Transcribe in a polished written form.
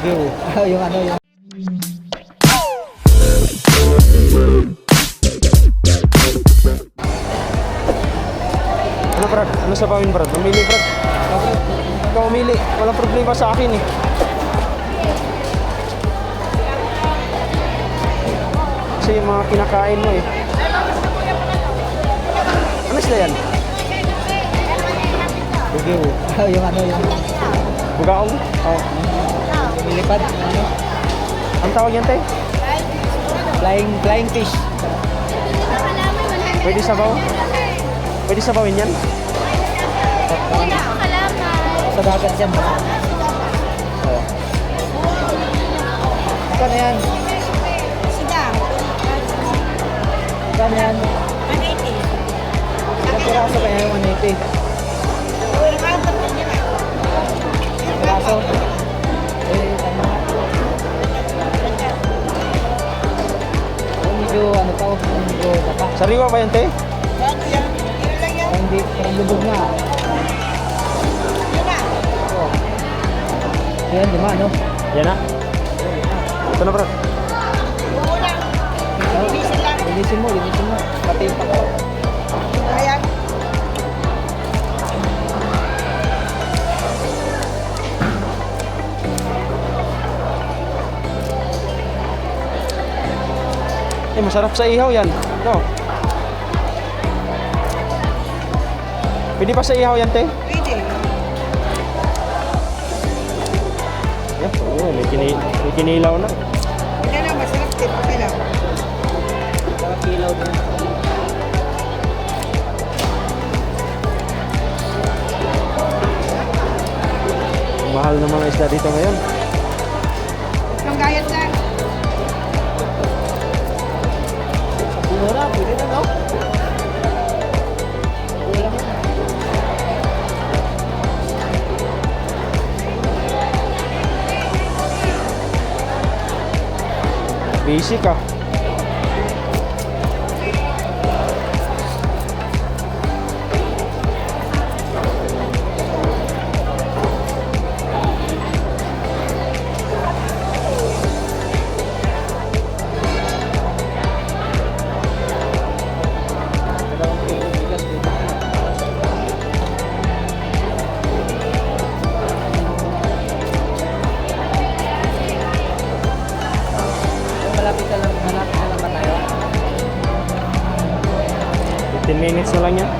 Bagyo. Yung ano yung... Ano Brad? Ano sa pawin Brad? Umili Brad. Ikaw umili. Walang problema sa akin eh. Kasi yung mga kinakain mo eh. Ano sila yan? Bagyo. Yung ano yung... Bugaong? Oh. Lumilipad. Ano? Ang tawag yan tay? Flying fish. Pwede sabaw? Pwede sabawin yan? Sa dagat yan. Oh. Saan na yan? Saan na yan? Ilang piraso kaya yung 180? Piraso? Medyo ano pa, medyo tapak. Sariwa ba yan tay? Hindi, parang lubog na. Oh. Yan, lima, no? Yan na. Ito na Brad. Linisin mo. Pati yung pako. Eh, masarap sa ihaw yan. No? Pwede pa sa ihaw yan, te? Pwede. Yan, oh, may kinilaw na. Hindi na, masarap din. Okay lang. Saka kilaw din. Mahal na mga isda dito ngayon. Yung gayat na. Mura, pwede na, no? Wala mo. Busy ka. Malapit na lang ba tayo? 15 minutes na lang yan.